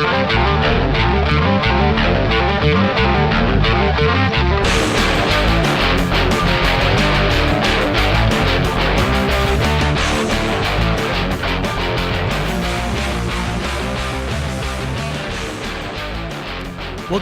Welcome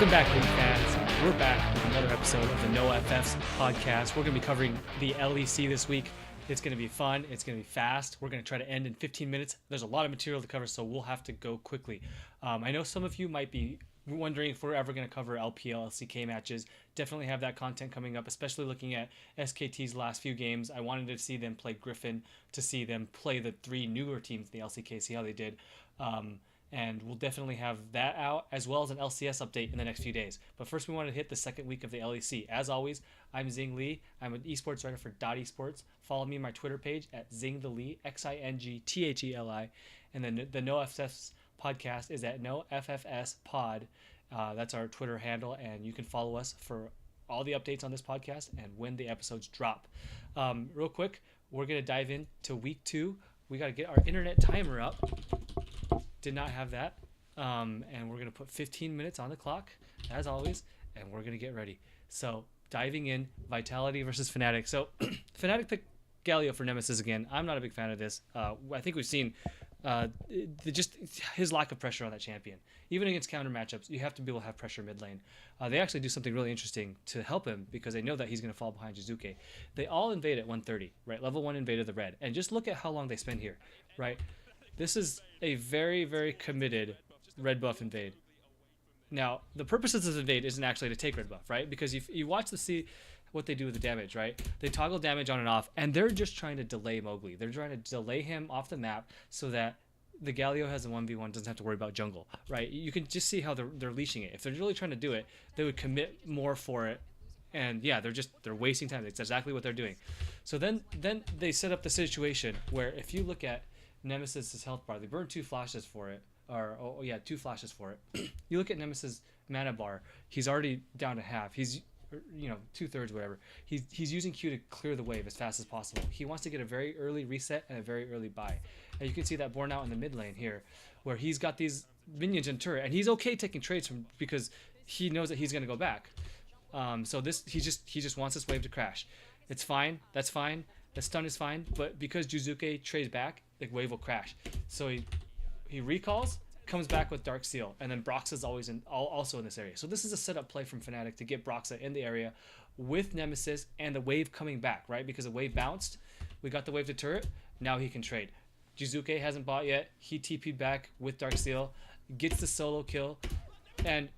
back, League fans. We're back with another episode of the No FFs Podcast. We're going to be covering the LEC this week. It's going to be fun. It's going to be fast. We're going to try to end in 15 minutes. There's a lot of material to cover, so we'll have to go quickly. I know some of you might be wondering if we're ever going to cover LPL, LCK matches. Definitely have that content coming up, especially looking at SKT's last few games. I wanted to see them play Griffin, to see them play the three newer teams in the LCK, see how they did. And we'll definitely have that out, as well as an LCS update in the next few days. But first, we want to hit the second week of the LEC. As always, I'm Xing Li. I'm an esports writer for .esports. Follow me on my Twitter page at XingTheLi, XingTheli. And then the No FFs Podcast is at No FFs Pod. That's our Twitter handle, and you can follow us for all the updates on this podcast and when the episodes drop. Real quick, we're going to dive into week 2. We got to get our internet timer up. Did not have that. And we're going to put 15 minutes on the clock, as always, and we're going to get ready. So, diving in, Vitality versus Fnatic. So, Fnatic picked Galio for Nemesis again. I'm not a big fan of this. I think we've seen just his lack of pressure on that champion. Even against counter matchups, you have to be able to have pressure mid lane. They actually do something really interesting to help him because they know that he's going to fall behind Jizuke. They all invade at 130, right? Level 1 invaded the red. And just look at how long they spend here, right? This is a very, very committed red buff invade. Now, the purpose of this invade isn't actually to take red buff, right? Because you watch to see what they do with the damage, right? They toggle damage on and off, and they're just trying to delay Mowgli. They're trying to delay him off the map so that the Galio has a 1v1, doesn't have to worry about jungle, right? You can just see how they're leashing it. If they're really trying to do it, they would commit more for it. And yeah, they're wasting time. That's exactly what they're doing. So then they set up the situation where if you look at Nemesis' health bar, they burned 2 flashes for it. 2 flashes for it. You look at Nemesis' mana bar, he's already down to half. He's 2/3, whatever. He's using Q to clear the wave as fast as possible. He wants to get a very early reset and a very early buy. And you can see that borne out in the mid lane here, where he's got these minions and turret, and he's okay taking trades from because he knows that he's gonna go back. So he just wants this wave to crash. It's fine. That's fine. The stun is fine, but because Jizuke trades back, the wave will crash. So he recalls, comes back with Dark Seal, and then Broxa's always also in this area. So this is a setup play from Fnatic to get Broxa in the area with Nemesis and the wave coming back, right? Because the wave bounced, we got the wave to turret, now he can trade. Jizuke hasn't bought yet, he TP'd back with Dark Seal, gets the solo kill, and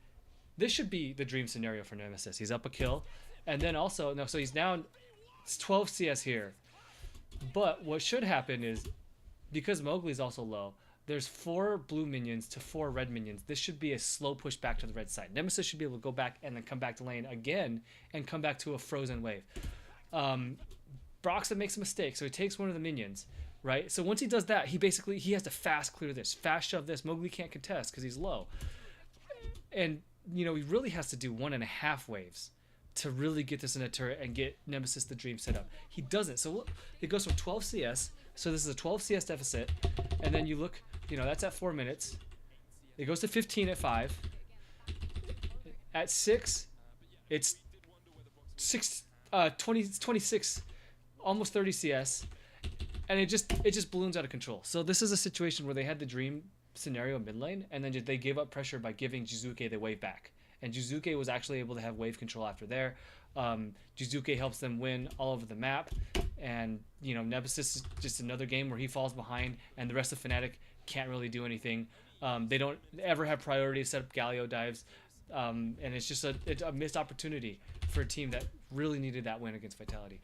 this should be the dream scenario for Nemesis. He's up a kill, and then also, so he's down 12 CS here. But what should happen is, because Mowgli's also low, there's 4 blue minions to 4 red minions. This should be a slow push back to the red side. Nemesis should be able to go back and then come back to lane again and come back to a frozen wave. Broxa makes a mistake, so he takes one of the minions, right? So once he does that, he has to fast clear this, fast shove this. Mowgli can't contest because he's low. And, he really has to do 1.5 waves to really get this in a turret and get Nemesis the dream set up. He doesn't. So look, it goes from 12 CS. So this is a 12 CS deficit. And then you look, that's at 4 minutes. It goes to 15 at 5. At 6, it's 26, almost 30 CS. And it just balloons out of control. So this is a situation where they had the dream scenario mid lane, and then they gave up pressure by giving Jizuke the wave back. And Jizuke was actually able to have wave control after there. Jizuke helps them win all over the map. And, Nemesis is just another game where he falls behind and the rest of Fnatic can't really do anything. They don't ever have priority to set up Galio dives. And it's just a missed opportunity for a team that really needed that win against Vitality.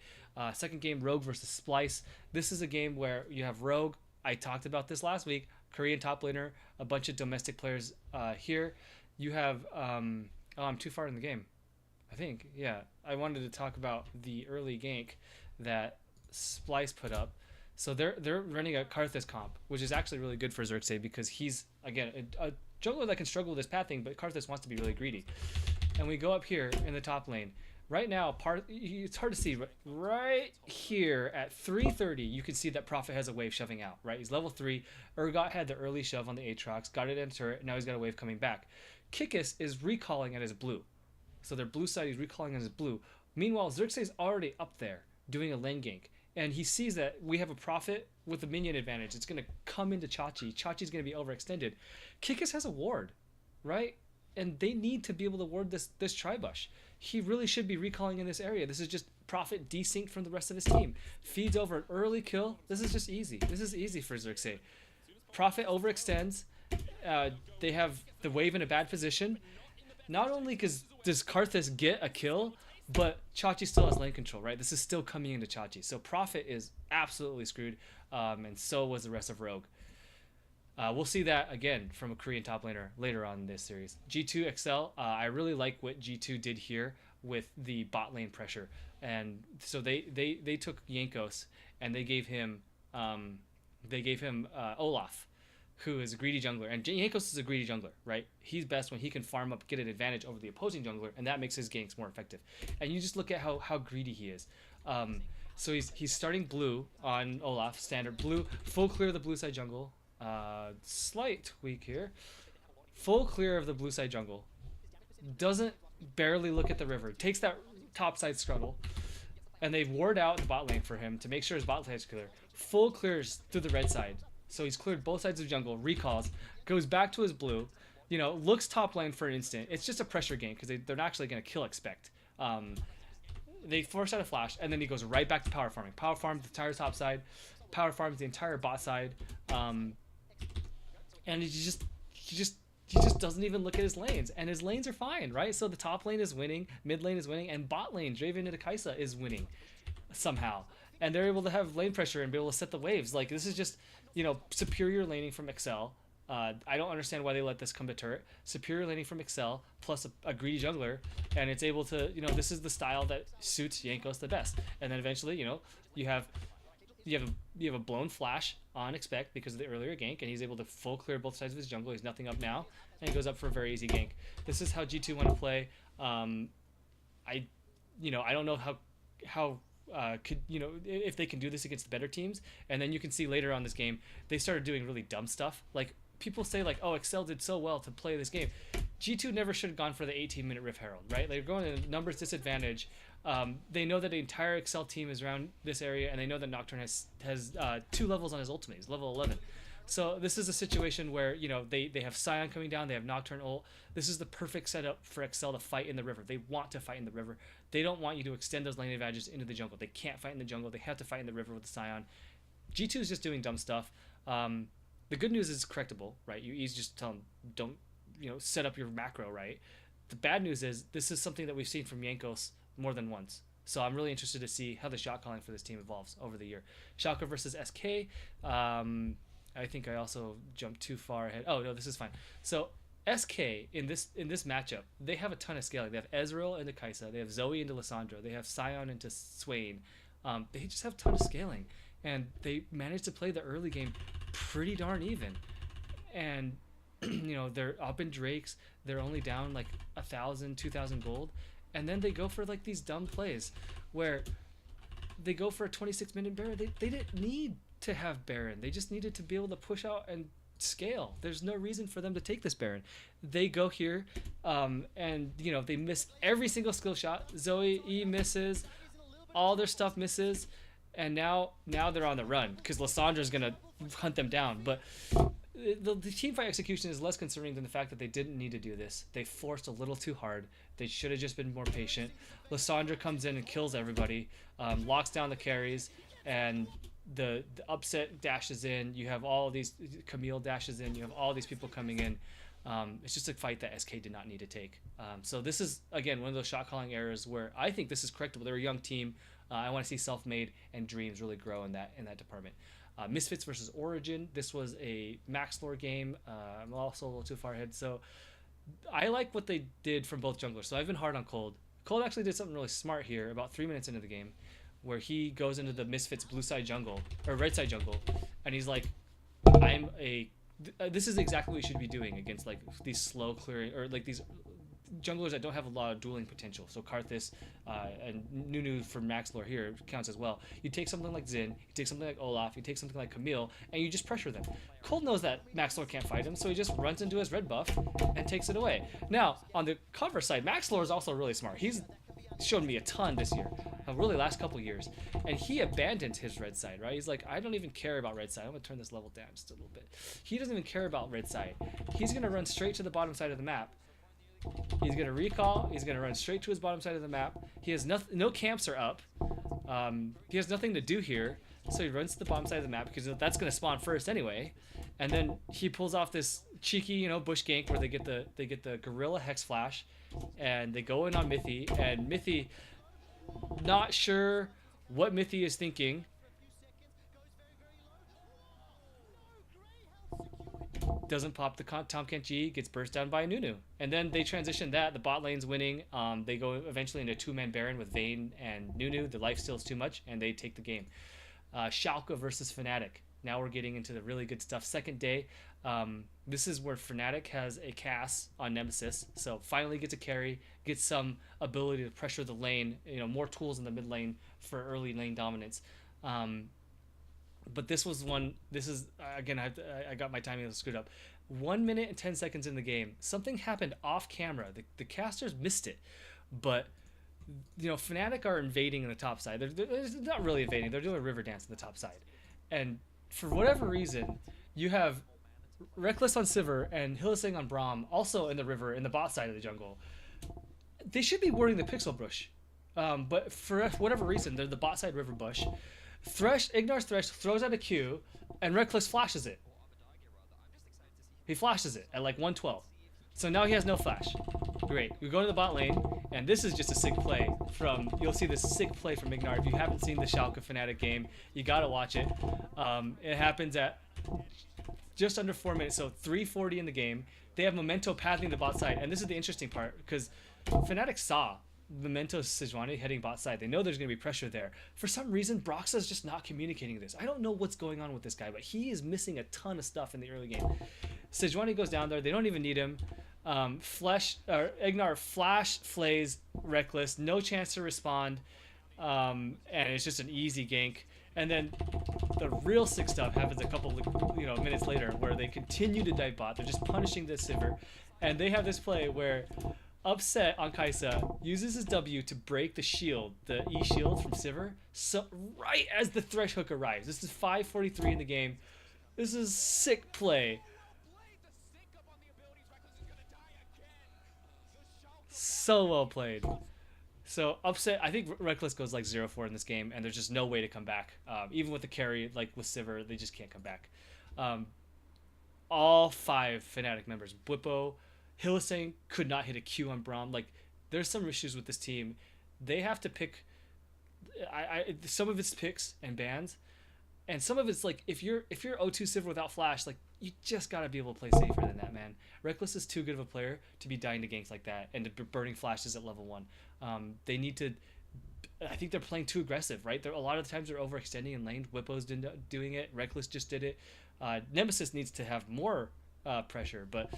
Second game, Rogue versus Splice. This is a game where you have Rogue. I talked about this last week. Korean top laner, a bunch of domestic players here. You have, I'm too far in the game, I think. Yeah, I wanted to talk about the early gank that Splice put up. So they're running a Karthus comp, which is actually really good for Xerxes because he's, again, a jungler that can struggle with his pathing, but Karthus wants to be really greedy. And we go up here in the top lane. Right now, it's hard to see. Right here at 3:30, you can see that Prophet has a wave shoving out. Right, he's level 3. Urgot had the early shove on the Aatrox, got it in turret. Now he's got a wave coming back. Kikis is recalling at his blue, so their blue side he's recalling at his blue. Meanwhile, Xerxes already up there doing a lane gank, and he sees that we have a Prophet with a minion advantage. It's gonna come into Chachi. Chachi's gonna be overextended. Kikis has a ward, right? And they need to be able to ward this Tribush. He really should be recalling in this area. This is just Prophet desynced from the rest of his team. Feeds over an early kill. This is just easy. This is easy for Xerxes. Prophet overextends. They have the wave in a bad position. Not only does Karthus get a kill, but Chachi still has lane control, right? This is still coming into Chachi. So Prophet is absolutely screwed, and so was the rest of Rogue. We'll see that again from a Korean top laner later on in this series. G2 XL, I really like what G2 did here with the bot lane pressure. And so they took Jankos and they gave him Olaf, who is a greedy jungler. And Jankos is a greedy jungler, right? He's best when he can farm up, get an advantage over the opposing jungler, and that makes his ganks more effective. And you just look at how greedy he is. So he's starting blue on Olaf, standard blue, full clear of the blue side jungle. Slight tweak here. Full clear of the blue side jungle. Doesn't barely look at the river. Takes that top side scuttle, and they ward out the bot lane for him to make sure his bot lane is clear. Full clears through the red side. So he's cleared both sides of jungle, recalls, goes back to his blue, looks top lane for an instant. It's just a pressure game because they're not actually going to kill Expect. They force out a flash, and then he goes right back to power farming. Power farms the entire top side, power farms the entire bot side, and he just doesn't even look at his lanes, and his lanes are fine, right? So the top lane is winning, mid lane is winning, and bot lane, Draven into Kaisa, is winning somehow. And they're able to have lane pressure and be able to set the waves. Like, this is just, superior laning from Excel. I don't understand why they let this come to turret. Superior laning from Excel plus a greedy jungler, and it's able to, this is the style that suits Jankos the best. And then eventually, you have a blown flash on Expect because of the earlier gank, and he's able to full clear both sides of his jungle. He's nothing up now, and he goes up for a very easy gank. This is how G2 want to play. I don't know how if they can do this against the better teams. And then you can see later on this game, they started doing really dumb stuff. Like, people say like, oh, Excel did so well to play this game. G2 never should have gone for the 18-minute Rift Herald, right? They're going in a numbers disadvantage. They know that the entire Excel team is around this area, and they know that Nocturne has 2 levels on his ultimate. He's level 11. So this is a situation where, they have Scion coming down, they have Nocturne ult. This is the perfect setup for Excel to fight in the river. They want to fight in the river. They don't want you to extend those lane advantages into the jungle. They can't fight in the jungle. They have to fight in the river with the Scion. G2 is just doing dumb stuff. The good news is correctable, right? You just tell them, don't, set up your macro, right? The bad news is this is something that we've seen from Jankos more than once. So I'm really interested to see how the shot calling for this team evolves over the year. Schalke versus SK. I think I also jumped too far ahead. Oh, no, this is fine. So SK in this matchup, they have a ton of scaling. They have Ezreal into Kaisa. They have Zoe into Lissandra. They have Scion into Swain. They just have a ton of scaling. And they managed to play the early game pretty darn even. And, they're up in Drakes. They're only down like 1,000, 2,000 gold. And then they go for like these dumb plays where they go for a 26-minute Baron. They didn't need to have Baron. They just needed to be able to push out and scale. There's no reason for them to take this Baron. They go here, and they miss every single skill shot. Zoe E misses, all their stuff misses, and now they're on the run because Lissandra's gonna hunt them down. But the team fight execution is less concerning than the fact that they didn't need to do this. They forced a little too hard. They should have just been more patient. Lissandra comes in and kills everybody, locks down the carries, and the upset dashes in. You have all these, Camille dashes in. You have all these people coming in. It's just a fight that SK did not need to take. So this is, again, one of those shot calling errors where I think this is correctable. They're a young team. I want to see Self-Made and Dreams really grow in that department. Misfits versus Origin. This was a max lore game. I'm also a little too far ahead. So I like what they did from both junglers. So I've been hard on Cold. Cold actually did something really smart here about 3 minutes into the game, where he goes into the Misfits blue side jungle or red side jungle, and he's like, this is exactly what you should be doing against like these slow clearing or like these junglers that don't have a lot of dueling potential. So Karthus and Nunu from Maxlore here counts as well. You take something like Xin, you take something like Olaf, you take something like Camille, and you just pressure them. Cold knows that Maxlore can't fight him, so he just runs into his red buff and takes it away. Now, on the cover side, Maxlore is also really smart. He's shown me a ton this year, really last couple years, and he abandoned his red side, right? He's like, I don't even care about red side. I'm gonna turn this level down just a little bit. He doesn't even care about red side. He's gonna run straight to the bottom side of the map. He's gonna recall. He's gonna run straight to his bottom side of the map. He has no camps are up. He has nothing to do here, so he runs to the bottom side of the map because that's gonna spawn first anyway. And then he pulls off this cheeky, bush gank where they get the gorilla hex flash, and they go in on Mithy, and Mithy, not sure what Mithy is thinking. Doesn't pop the Tom Kent G, gets burst down by Nunu. And then they transition that, the bot lane's winning. They go eventually into a two-man Baron with Vayne and Nunu. The life steal's too much, and they take the game. Schalke versus Fnatic. Now we're getting into the really good stuff. Second day. This is where Fnatic has a Cass on Nemesis, so finally gets a carry, gets some ability to pressure the lane, more tools in the mid lane for early lane dominance. But this is again, I got my timing screwed up. 1 minute and 10 seconds in the game, something happened off camera. The casters missed it, but Fnatic are invading in the top side. They're not really invading. They're doing a river dance in the top side, and for whatever reason, you have Reckless on Sivir and Hylissang on Braum also in the river in the bot side of the jungle. They should be warding the Pixel Bush, but for whatever reason, they're the bot side river bush. Thresh ignores Thresh, throws out a Q, and Reckless flashes it. He flashes it at like 112. So now he has no flash. Great. We go to the bot lane, and this is just a sick play you'll see this sick play from Ignar. If you haven't seen the Schalke Fnatic game, you gotta watch it. It happens at just under 4 minutes, so 3:40 in the game. They have Memento pathing the bot side, and this is the interesting part, because Fnatic saw Memento Sejuani heading bot side. They know there's going to be pressure there. For some reason, Broxa's just not communicating this. I don't know what's going on with this guy, but he is missing a ton of stuff in the early game. Sejuani goes down there. They don't even need him. Ignar flash flays Reckless. No chance to respond. And it's just an easy gank. And then the real sick stuff happens a couple of minutes later, where they continue to dive bot. They're just punishing the Sivir. And they have this play where Upset on Kai'Sa uses his W to break the shield, the E shield from Sivir, so right as the Thresh hook arrives. This is 5:43 in the game. This is sick play. So well played. So Upset, I think Reckless goes like 0-4 in this game, and there's just no way to come back. Even with the carry, like with Sivir, they just can't come back. All 5 Fnatic members, Bwipo, Hylissang could not hit a Q on Braum. Like, there's some issues with this team. They have to pick. Some of it's picks and bans, and some of it's like if you're O2 Sivir without flash, like you just gotta be able to play safer than that, man. Reckless is too good of a player to be dying to ganks like that and to be burning flashes at level 1. They need to. I think they're playing too aggressive, right? A lot of the times they're overextending in lane. Whippo's doing it. Reckless just did it. Nemesis needs to have more pressure, but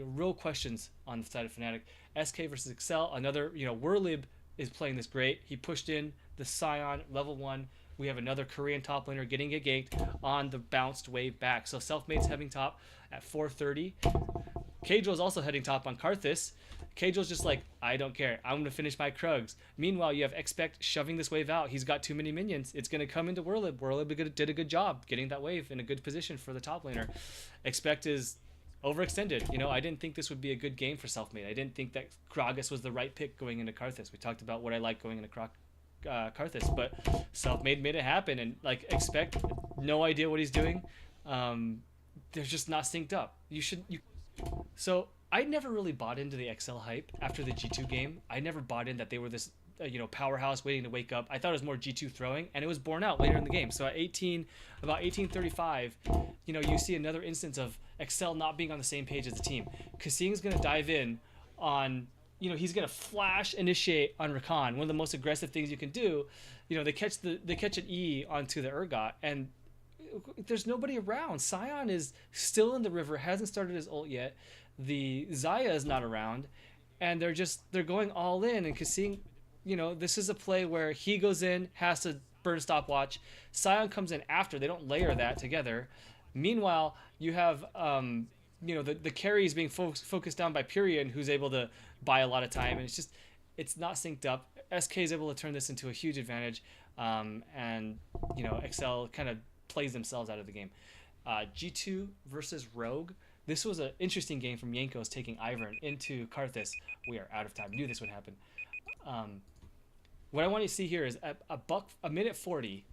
real questions on the side of Fnatic. SK versus Excel, another, Werlib is playing this great. He pushed in the Scion level 1. We have another Korean top laner getting it ganked on the bounced wave back. So Selfmade's heading top at 4:30. Kjo's also heading top on Karthus. Kjo's just like, I don't care. I'm going to finish my Krugs. Meanwhile, you have Expect shoving this wave out. He's got too many minions. It's going to come into Werlib. Werlib did a good job getting that wave in a good position for the top laner. Expect is overextended. I didn't think this would be a good game for Selfmade. I didn't think that Gragas was the right pick going into Karthus. We talked about what I like going into Karthus, but Selfmade made it happen, and Expect, no idea what he's doing. They're just not synced up. So I never really bought into the XL hype after the G2 game. I never bought in that they were this powerhouse waiting to wake up. I thought it was more G2 throwing, and it was borne out later in the game. So at about 18:35, you see another instance of Excel not being on the same page as the team. Kasing's going to dive in on, he's going to flash initiate on Rakan, one of the most aggressive things you can do. They catch an E onto the Urgot, and there's nobody around. Scion is still in the river, hasn't started his ult yet. The Xayah is not around, and they're going all in, and seeing, this is a play where he goes in, has to burn a stopwatch. Sion comes in after. They don't layer that together. Meanwhile, you have the carry is being focused down by Pyrian, who's able to buy a lot of time, and it's not synced up. SK is able to turn this into a huge advantage, and Excel kind of plays themselves out of the game. G2 versus Rogue. This was an interesting game from Jankos taking Ivern into Karthus. We are out of time. Knew this would happen. What I want you to see here is a minute 40,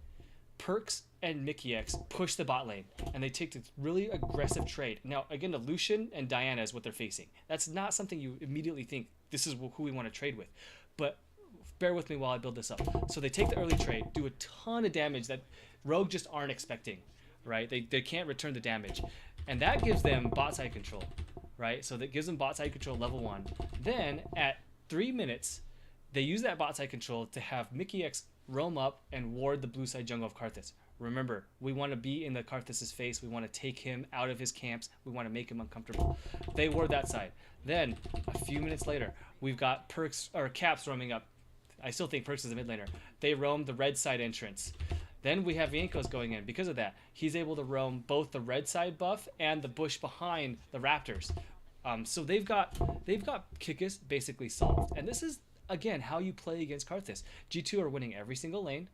Perks and Mickey X push the bot lane, and they take this really aggressive trade. Now, again, the Lucian and Diana is what they're facing. That's not something you immediately think, this is who we want to trade with. But bear with me while I build this up. So they take the early trade, do a ton of damage that Rogue just aren't expecting, right? They can't return the damage. And that gives them bot side control, right? So that gives them bot side control level 1. Then, at 3 minutes, they use that bot side control to have Mickey X roam up and ward the blue side jungle of Karthus. Remember, we want to be in the Karthus' face. We want to take him out of his camps. We want to make him uncomfortable. They ward that side. Then, a few minutes later, we've got Perks or Caps roaming up. I still think Perks is a mid laner. They roam the red side entrance. Then we have Jankos going in. Because of that, he's able to roam both the red side buff and the bush behind the Raptors. So they've got Kikis basically solved. And this is, again, how you play against Karthus. G2 are winning every single lane.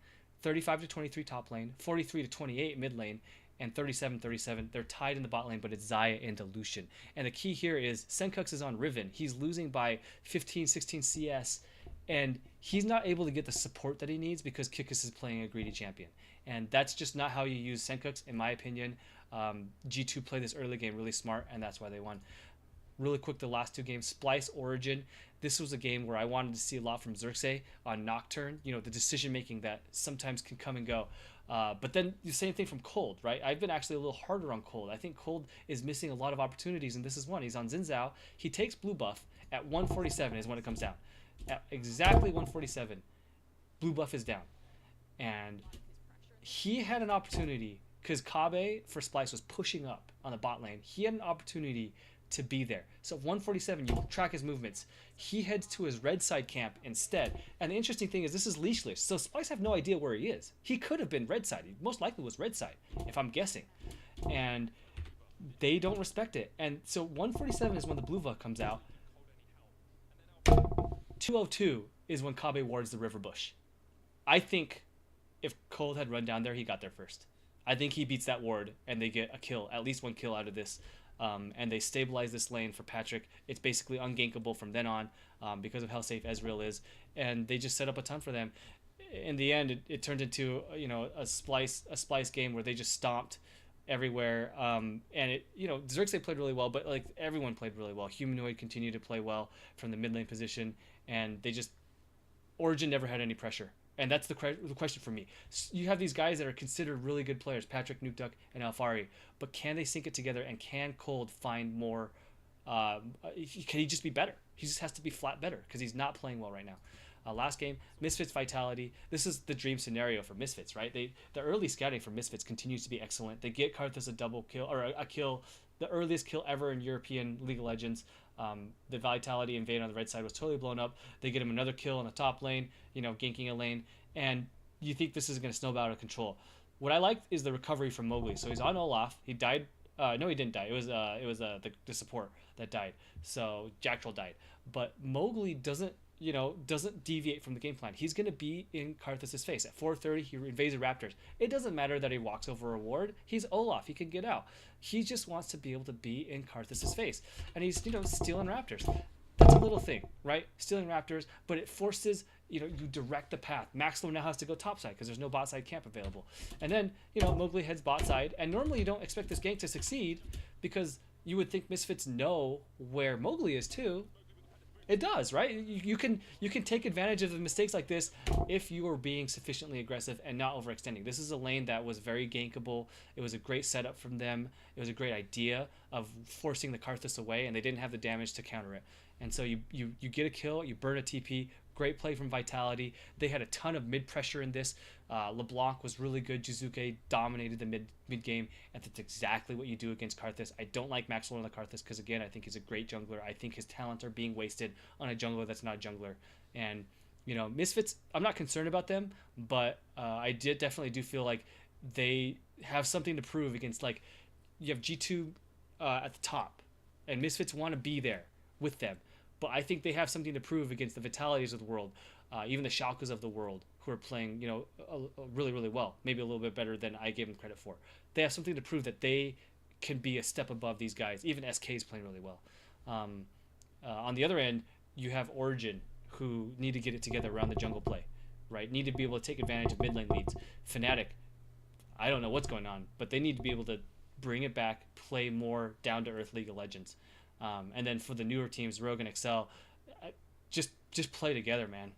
35-23 top lane, 43-28 mid lane, and 37-37. They're tied in the bot lane, but it's Xayah into Lucian. And the key here is Senkux is on Riven. He's losing by 15, 16 CS, and he's not able to get the support that he needs because Kikis is playing a greedy champion. And that's just not how you use Senkux, in my opinion. G2 played this early game really smart, and that's why they won. Really quick, the last two games, Splice Origin. This was a game where I wanted to see a lot from Xerxes on Nocturne. The decision making that sometimes can come and go. But then the same thing from Cold, right? I've been actually a little harder on Cold. I think Cold is missing a lot of opportunities, and this is one. He's on Xin Zhao. He takes blue buff at 147 is when it comes down. At exactly 147, blue buff is down. And he had an opportunity, because Kabe for Splice was pushing up on the bot lane. He had an opportunity to be there. So 147, you track his movements. He heads to his red side camp instead. And the interesting thing is this is leashless. So Splice have no idea where he is. He could have been red side. He most likely was red side, if I'm guessing. And they don't respect it. And so 147 is when the blue buff comes out. 202 is when Kabe wards the river bush. I think if Cold had run down there, he got there first. I think he beats that ward and they get a kill, at least one kill out of this. And they stabilize this lane for Patrick. It's basically ungankable from then on because of how safe Ezreal is. And they just set up a ton for them. In the end, it turned into a splice game where they just stomped everywhere. And Xerxes played really well, but like everyone played really well. Humanoid continued to play well from the mid lane position, and Origin never had any pressure. And that's the question for me. You have these guys that are considered really good players, Patrick, Nukeduck, and Alfari, but can they sync it together, and can Cold find more? Can he just be better? He just has to be flat better because he's not playing well right now. Last game, Misfits Vitality. This is the dream scenario for Misfits, right? The early scouting for Misfits continues to be excellent. They get Karthus a double kill, or a kill, the earliest kill ever in European League of Legends. The Vitality invade on the red side was totally blown up. They get him another kill in the top lane, ganking a lane, and you think this is going to snowball out of control. What I liked is the recovery from Mowgli. So he's on Olaf. He died. No, he didn't die. It was the support that died. So Jack Troll died. But Mowgli doesn't deviate from the game plan. He's going to be in Karthus' face. At 4:30, he invades the Raptors. It doesn't matter that he walks over a ward. He's Olaf. He can get out. He just wants to be able to be in Karthus' face. And he's, stealing Raptors. That's a little thing, right? Stealing Raptors, but it forces, you direct the path. Maxlow now has to go topside because there's no bot side camp available. And then, Mowgli heads bot side. And normally you don't expect this gank to succeed because you would think Misfits know where Mowgli is too. It does, right? You can take advantage of the mistakes like this if you are being sufficiently aggressive and not overextending. This is a lane that was very gankable. It was a great setup from them. It was a great idea of forcing the Karthus away, and they didn't have the damage to counter it. And so you get a kill, you burn a TP, Great play from Vitality. They had a ton of mid pressure in this. LeBlanc was really good. Jizuke dominated the mid game, and that's exactly what you do against Karthus. I don't like Maxwell on the Karthus because, again, I think he's a great jungler. I think his talents are being wasted on a jungler that's not a jungler. And, Misfits, I'm not concerned about them, but I definitely do feel like they have something to prove against, like, you have G2 at the top, and Misfits want to be there with them. But I think they have something to prove against the Vitalities of the world, even the Schalkes of the world, who are playing, really, really well. Maybe a little bit better than I gave them credit for. They have something to prove that they can be a step above these guys. Even SK is playing really well. On the other end, you have Origin, who need to get it together around the jungle play, right? Need to be able to take advantage of mid lane leads. Fnatic, I don't know what's going on, but they need to be able to bring it back, play more down-to-earth League of Legends. And then for the newer teams, Rogue and Excel, just play together, man.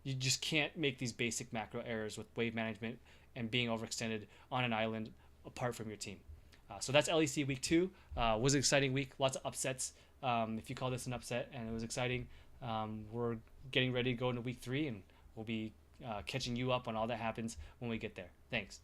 You just can't make these basic macro errors with wave management and being overextended on an island apart from your team. So that's LEC week 2. Was an exciting week. Lots of upsets, if you call this an upset, and it was exciting. We're getting ready to go into week 3, and we'll be catching you up on all that happens when we get there. Thanks.